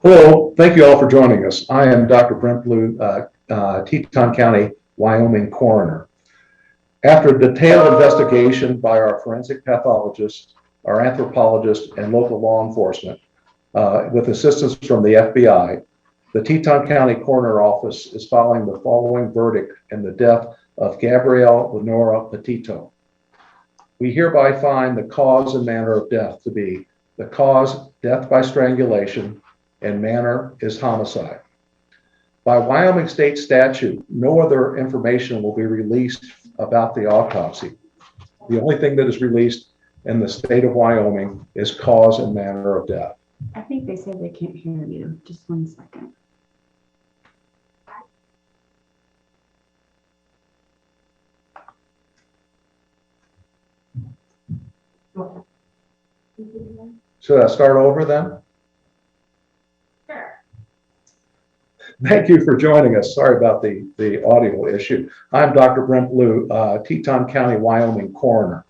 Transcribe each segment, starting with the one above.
Hello, thank you all for joining us. I am Dr. Brent Blue, Teton County, Wyoming Coroner. After a detailed investigation by our forensic pathologist, our anthropologist, and local law enforcement, with assistance from the FBI, the Teton County Coroner Office is filing the following verdict in the death of Gabrielle Mieure Petito. We hereby find the cause and manner of death to be the cause, death by strangulation, and manner is homicide. By Wyoming state statute, no other information will be released about the autopsy. The only thing that is released in the state of Wyoming is cause and manner of death. I think they said they can't hear you. Just 1 second. Should I start over then? Sure. Thank you for joining us. Sorry about the audio issue. I'm Dr. Brent Blue, Teton County, Wyoming Coroner.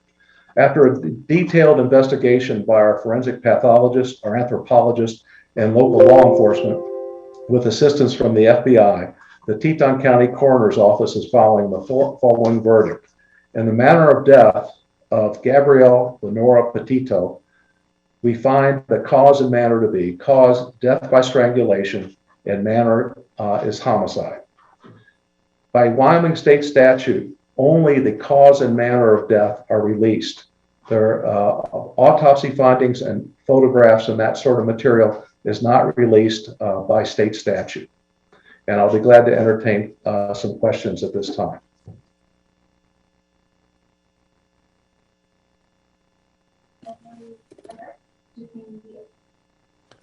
After a detailed investigation by our forensic pathologist, our anthropologist, and local law enforcement, with assistance from the FBI, the Teton County Coroner's Office is filing the following verdict. In the manner of death of Gabrielle Mieure Petito, we find the cause and manner to be cause, death by strangulation, and manner is homicide. By Wyoming state statute, only the cause and manner of death are released. Their autopsy findings and photographs and that sort of material is not released by state statute. And I'll be glad to entertain some questions at this time.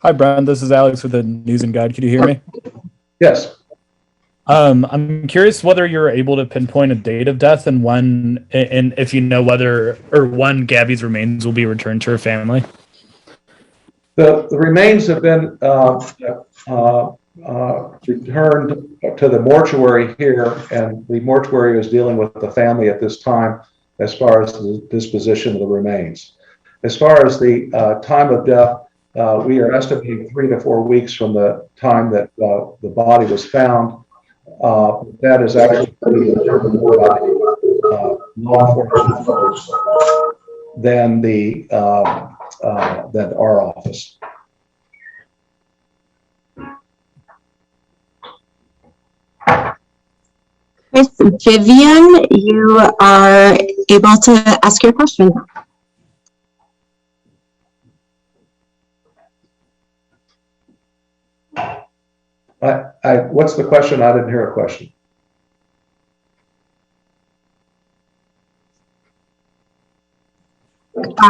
Hi, Brent. This is Alex with the News and Guide. Can you hear me? Yes. I'm curious whether you're able to pinpoint a date of death and when, and if you know whether or when Gabby's remains will be returned to her family. The remains have been returned to the mortuary here, and the mortuary is dealing with the family at this time as far as the disposition of the remains. As far as the time of death, we are estimating 3 to 4 weeks from the time that the body was found. That is actually determined more by law enforcement folks than our office. Fabian, you are able to ask your question. What's the question? I didn't hear a question.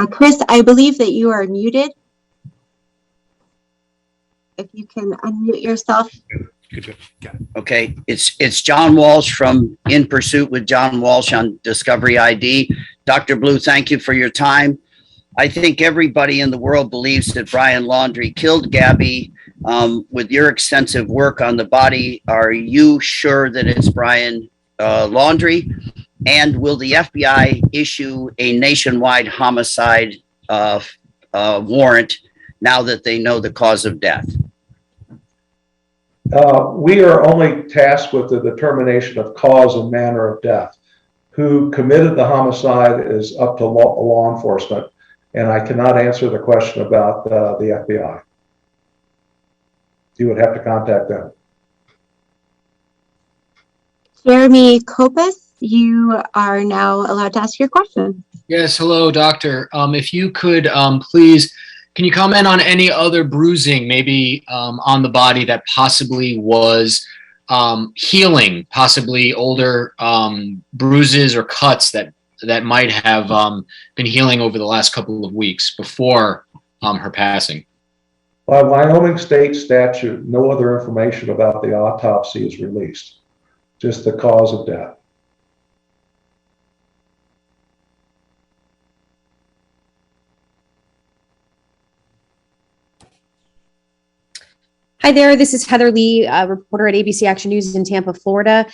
Chris, I believe that you are muted. If you can unmute yourself. Okay, it's John Walsh from In Pursuit with John Walsh on Discovery ID. Dr. Blue, thank you for your time. I think everybody in the world believes that Brian Laundrie killed Gabby. With your extensive work on the body, are you sure that it's Brian Laundrie? And will the FBI issue a nationwide homicide warrant now that they know the cause of death? We are only tasked with the determination of cause and manner of death. Who committed the homicide is up to law enforcement, and I cannot answer the question about the FBI. You would have to contact them. Jeremy Copas, you are now allowed to ask your question. Yes, hello, doctor. If you could please, can you comment on any other bruising, maybe on the body that possibly was healing, possibly older bruises or cuts that might have been healing over the last couple of weeks before her passing? By Wyoming state statute, no other information about the autopsy is released, just the cause of death. Hi, Hi there, this is Heather Leigh, a reporter at ABC Action News in Tampa, Florida.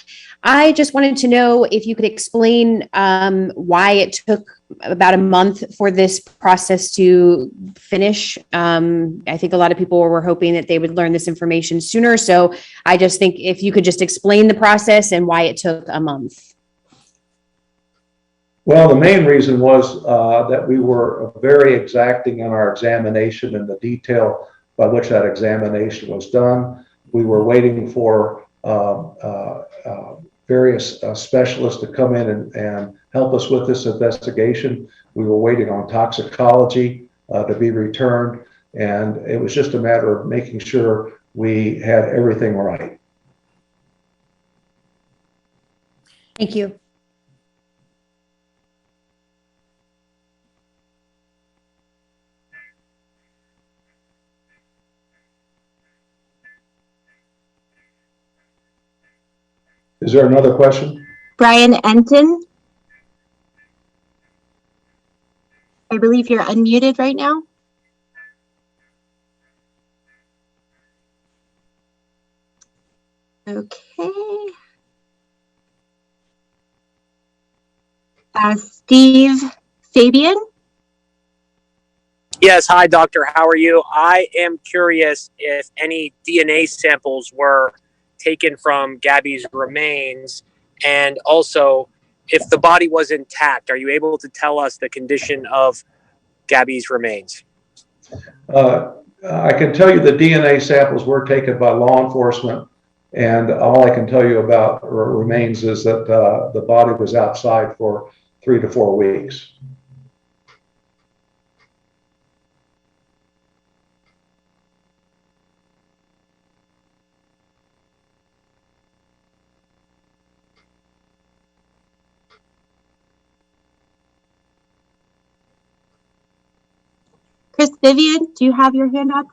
I just wanted to know if you could explain why it took about a month for this process to finish. I think a lot of people were hoping that they would learn this information sooner. So I just think if you could just explain the process and why it took a month. Well, the main reason was that we were very exacting in our examination and the detail by which that examination was done. We were waiting for various specialists to come in and help us with this investigation. We were waiting on toxicology to be returned, and it was just a matter of making sure we had everything right. Thank you. Is there another question? Brian Enton. I believe you're unmuted right now. Okay. Steve Fabian. Yes, hi, doctor. How are you? I am curious if any DNA samples were taken from Gabby's remains, and also if the body was intact. Are you able to tell us the condition of Gabby's remains? I can tell you the DNA samples were taken by law enforcement, and all I can tell you about remains is that the body was outside for 3 to 4 weeks. Chris Vivian, do you have your hand up?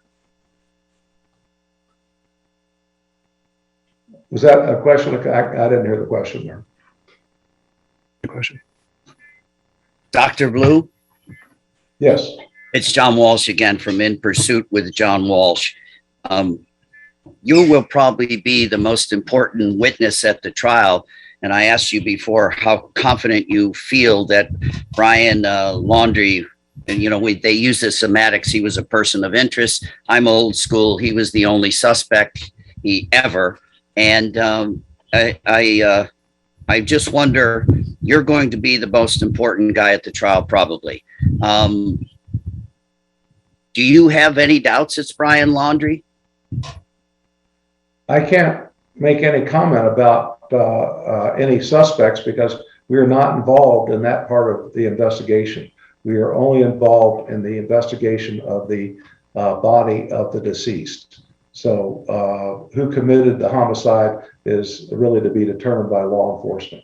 Was that a question? I didn't hear the question there. Good question. Dr. Blue? Yes. It's John Walsh again from In Pursuit with John Walsh. You will probably be the most important witness at the trial. And I asked you before how confident you feel that Brian Laundrie, and you know, they use the semantics. He was a person of interest. I'm old school. He was the only suspect ever. And I just wonder, you're going to be the most important guy at the trial, probably. Do you have any doubts it's Brian Laundrie? I can't make any comment about any suspects because we are not involved in that part of the investigation. We are only involved in the investigation of the body of the deceased. So who committed the homicide is really to be determined by law enforcement.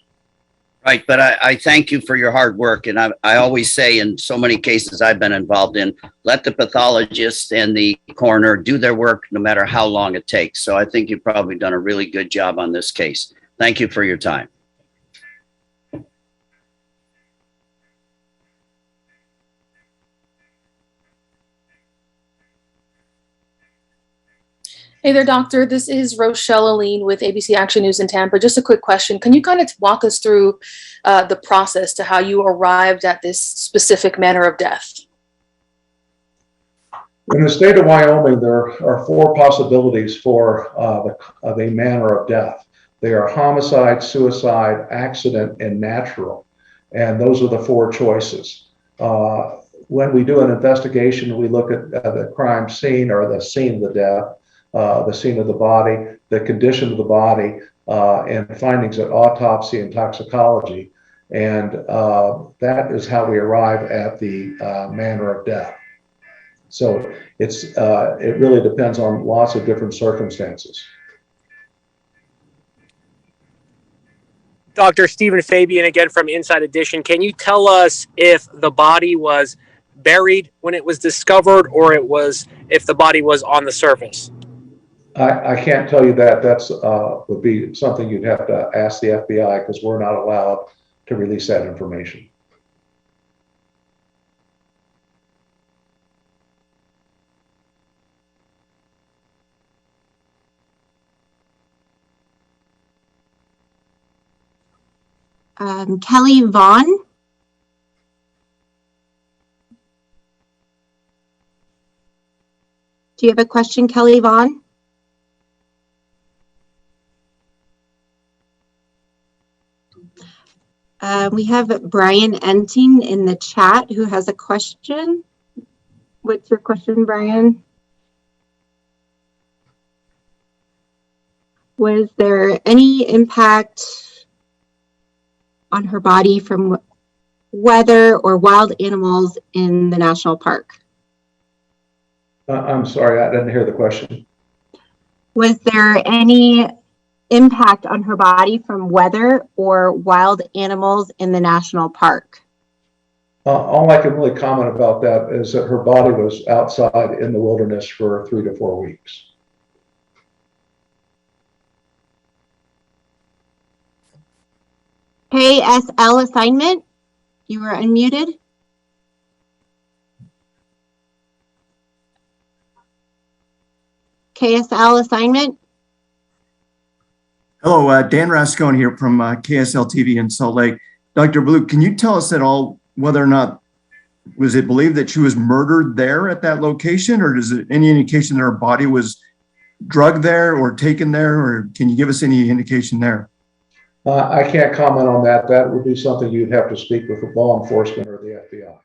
Right, but I thank you for your hard work. And I always say in so many cases I've been involved in, let the pathologist and the coroner do their work no matter how long it takes. So I think you've probably done a really good job on this case. Thank you for your time. Hey there, doctor. This is Rochelle Aline with ABC Action News in Tampa. Just a quick question. Can you kind of walk us through the process to how you arrived at this specific manner of death? In the state of Wyoming, there are 4 possibilities for a manner of death. They are homicide, suicide, accident, and natural. And those are the 4 choices. When we do an investigation, we look at the crime scene or the scene of the death, the scene of the body, the condition of the body, and findings at autopsy and toxicology. And that is how we arrive at the manner of death. So it really depends on lots of different circumstances. Dr. Stephen Fabian again from Inside Edition. Can you tell us if the body was buried when it was discovered or if the body was on the surface? I can't tell you that. That's would be something you'd have to ask the FBI because we're not allowed to release that information. Kelly Vaughn. Do you have a question, Kelly Vaughn? We have Brian Enting in the chat who has a question. What's your question, Brian? Was there any impact on her body from weather or wild animals in the national park? I'm sorry, I didn't hear the question. Was there any impact on her body from weather or wild animals in the national park? All I can really comment about that is that her body was outside in the wilderness for 3 to 4 weeks. KSL assignment, you were unmuted. KSL assignment. Hello, Dan Rascone here from KSL TV in Salt Lake. Dr. Blue, can you tell us at all whether or not, was it believed that she was murdered there at that location, or is it any indication that her body was drugged there or taken there, or can you give us any indication there? I can't comment on that. That would be something you'd have to speak with the law enforcement or the FBI.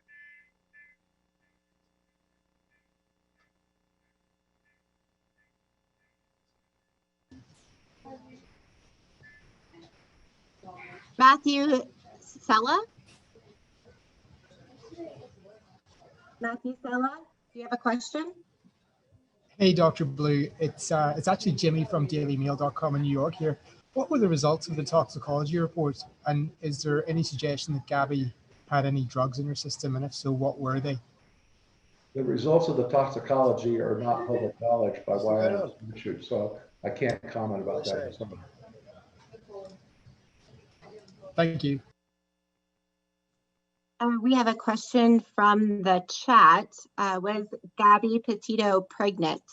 Matthew Cella. Matthew Cella, do you have a question? Hey, Dr. Blue. It's actually Jimmy from dailymail.com in New York here. What were the results of the toxicology report? And is there any suggestion that Gabby had any drugs in her system? And if so, what were they? The results of the toxicology are not public knowledge by Wyoming statute, so I can't comment about that. Thank you. We have a question from the chat. Was Gabby Petito pregnant?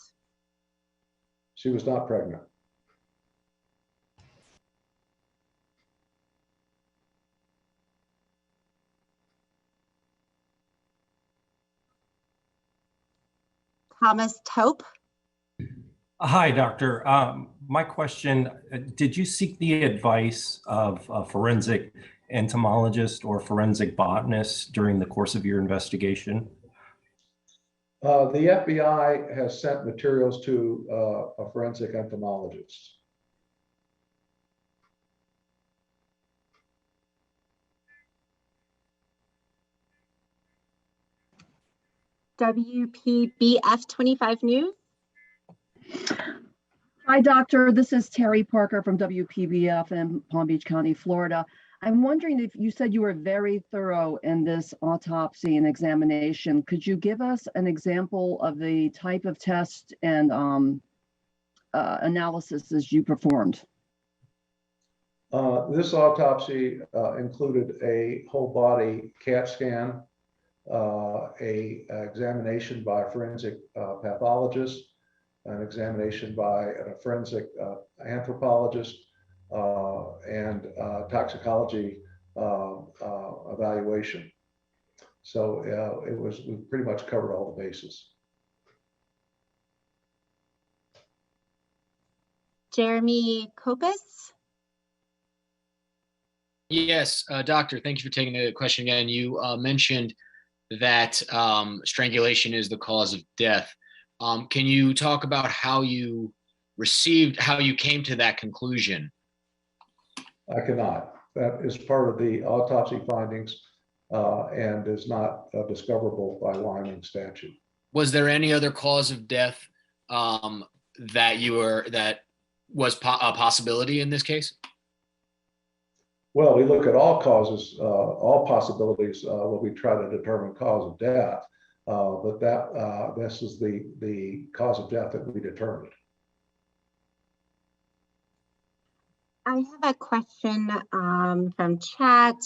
She was not pregnant. Thomas Taupe. Hi, doctor. My question, did you seek the advice of a forensic entomologist or forensic botanist during the course of your investigation? The FBI has sent materials to a forensic entomologist. WPBF 25 News. Hi, doctor. This is Terry Parker from WPBF in Palm Beach County, Florida. I'm wondering if you said you were very thorough in this autopsy and examination. Could you give us an example of the type of test and analysis you performed? This autopsy included a whole body CAT scan, a examination by a forensic pathologist, an examination by a forensic anthropologist, and toxicology evaluation. So we pretty much covered all the bases. Jeremy Copas. Yes, doctor, thank you for taking the question again. You mentioned that strangulation is the cause of death. Can you talk about how you came to that conclusion? I cannot. That is part of the autopsy findings and is not discoverable by Wyoming statute. Was there any other cause of death that was a possibility in this case? Well, we look at all causes, all possibilities when we try to determine cause of death, but this is the cause of death that we determined. I have a question from chat.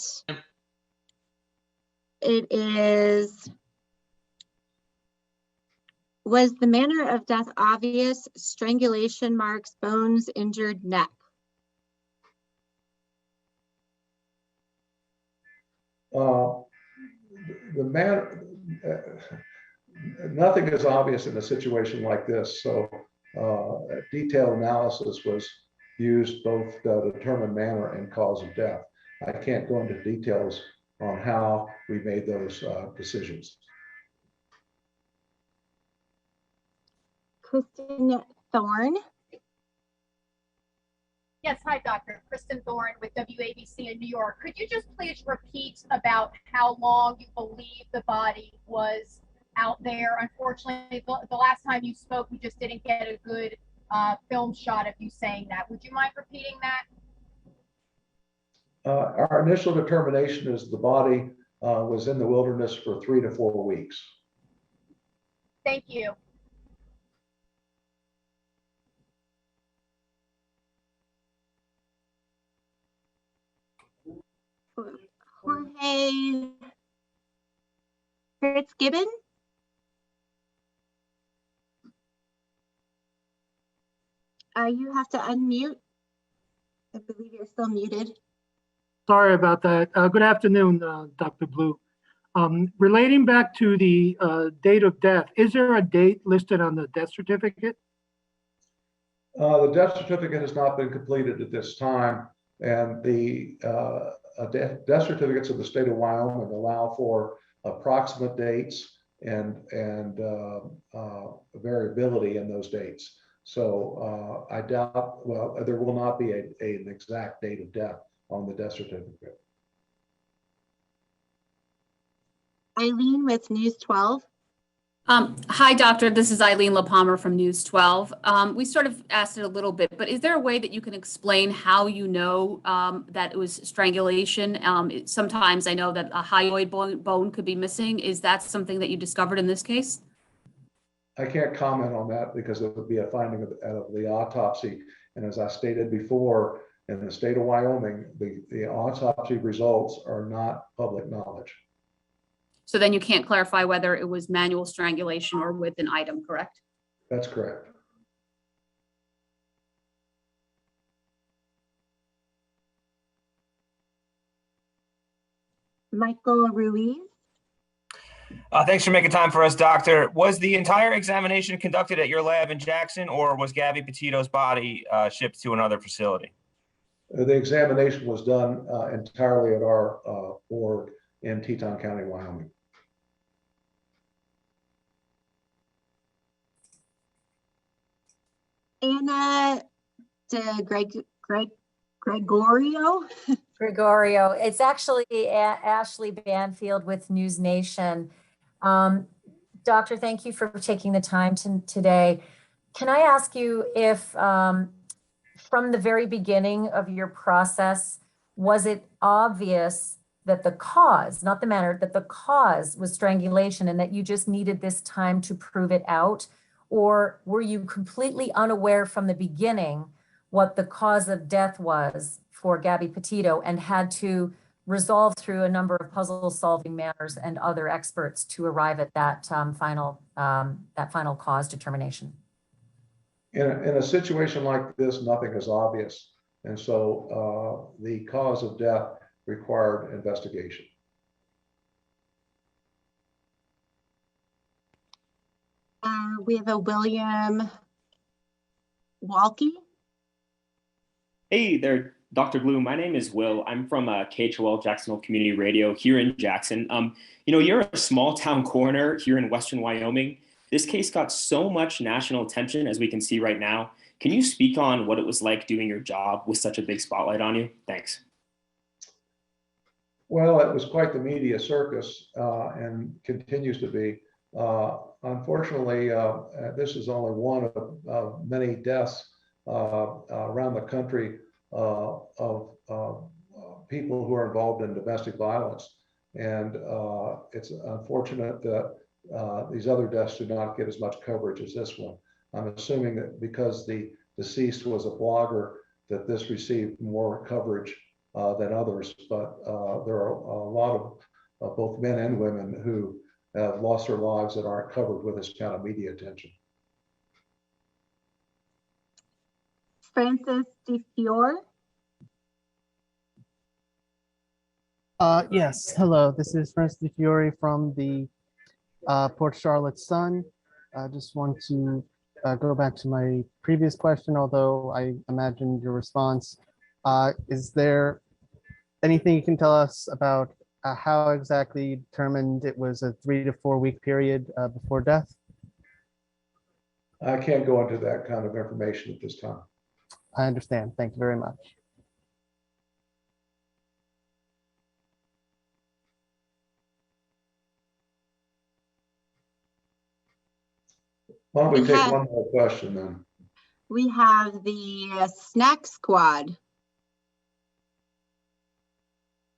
It is, was the manner of death obvious? Strangulation marks, bones, injured neck. the man, nothing is obvious in a situation like this. So detailed analysis was used both to determine manner and cause of death. I can't go into details on how we made those decisions. Kristen Thorne. Yes, hi, Doctor. Kristen Thorne with WABC in New York. Could you just please repeat about how long you believe the body was out there? Unfortunately, the last time you spoke, we just didn't get a good film shot of you saying that. Would you mind repeating that? Our initial determination is the body was in the wilderness for 3 to 4 weeks. Thank you. Jorge Fitz-Gibbon. You have to unmute. I believe you're still muted. Sorry about that. Good afternoon, Dr. Blue. Relating back to the date of death, is there a date listed on the death certificate? The death certificate has not been completed at this time, and the death certificates of the state of Wyoming allow for approximate dates and variability in those dates. So I doubt, well, there will not be an exact date of death on the death certificate. Eileen with News 12. Hi, doctor. This is Eileen LaPalmer from News 12. We sort of asked it a little bit, but is there a way that you can explain how you know that it was strangulation? Sometimes I know that a hyoid bone could be missing. Is that something that you discovered in this case? I can't comment on that because it would be a finding of the autopsy. And as I stated before, in the state of Wyoming, the autopsy results are not public knowledge. So then you can't clarify whether it was manual strangulation or with an item, correct? That's correct. Michael Ruiz. Thanks for making time for us, doctor. Was the entire examination conducted at your lab in Jackson, or was Gabby Petito's body shipped to another facility? The examination was done entirely at our org in Teton County, Wyoming. Anna DiGregorio. Gregorio. It's actually Ashley Banfield with News Nation. Doctor, thank you for taking the time today. Can I ask you if from the very beginning of your process, was it obvious that the cause, not the manner, that the cause was strangulation and that you just needed this time to prove it out? Or were you completely unaware from the beginning what the cause of death was for Gabby Petito and had to resolve through a number of puzzle solving manners and other experts to arrive at that final cause determination? In a situation like this, nothing is obvious. And so the cause of death required investigation. We have a William Walkey. Hey there, Dr. Blue. My name is Will. I'm from KHOL Jacksonville Community Radio here in Jackson. You're a small town coroner here in Western Wyoming. This case got so much national attention, as we can see right now. Can you speak on what it was like doing your job with such a big spotlight on you? Thanks. Well, it was quite the media circus and continues to be. Unfortunately, this is only one of many deaths around the country of people who are involved in domestic violence. And it's unfortunate that these other deaths do not get as much coverage as this one. I'm assuming that because the deceased was a blogger, that this received more coverage than others. But there are a lot of both men and women who have lost their lives that aren't covered with this kind of media attention. Francis DiFiore. Yes, hello. This is Francis DiFiore from the Port Charlotte Sun. I just want to go back to my previous question, although I imagine your response. Is there anything you can tell us about how exactly you determined it was a 3 to 4 week period before death? I can't go into that kind of information at this time. I understand. Thank you very much. Why don't we We take have- one more question then? We have the snack squad.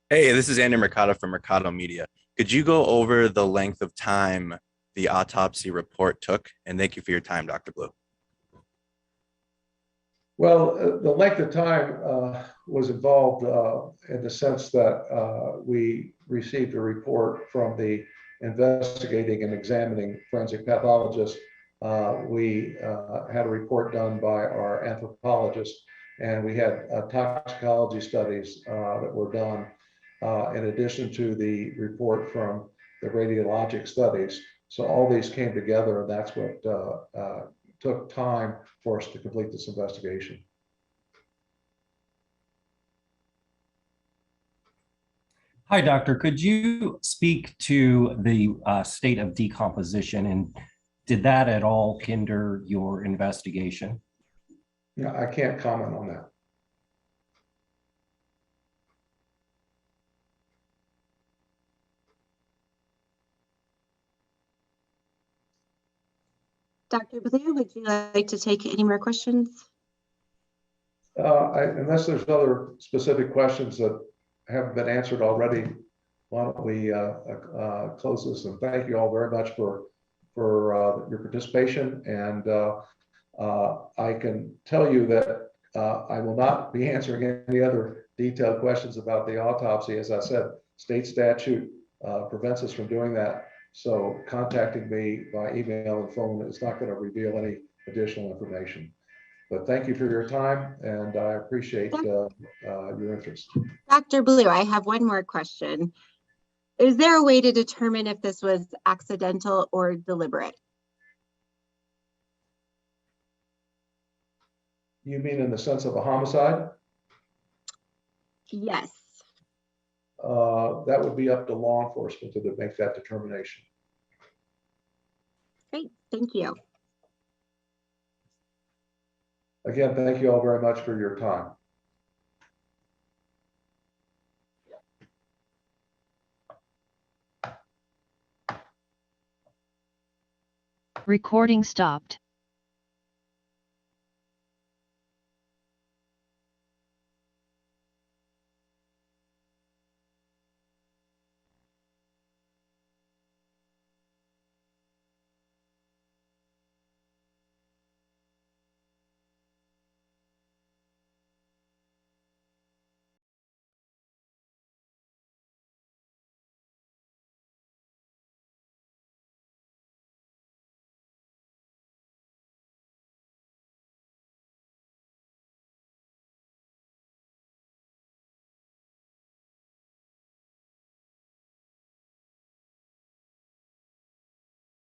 Hey, this is Andy Mercado from Mercado Media. Could you go over the length of time the autopsy report took? And thank you for your time, Dr. Blue. Well, the length of time was involved in the sense that we received a report from the investigating and examining forensic pathologist. We had a report done by our anthropologist, and we had toxicology studies that were done in addition to the report from the radiologic studies. So all these came together, and that's what took time for us to complete this investigation. Hi, doctor. Could you speak to the state of decomposition, and did that at all hinder your investigation? No, I can't comment on that. Dr. Blue, would you like to take any more questions? Unless there's other specific questions that haven't been answered already, why don't we close this? And thank you all very much for your participation. And I can tell you that I will not be answering any other detailed questions about the autopsy. As I said, state statute prevents us from doing that. So contacting me by email and phone is not going to reveal any additional information. But thank you for your time, and I appreciate your interest. Dr. Blue, I have one more question. Is there a way to determine if this was accidental or deliberate? You mean in the sense of a homicide? Yes. That would be up to law enforcement to make that determination. Great, thank you. Again, thank you all very much for your time. Recording stopped.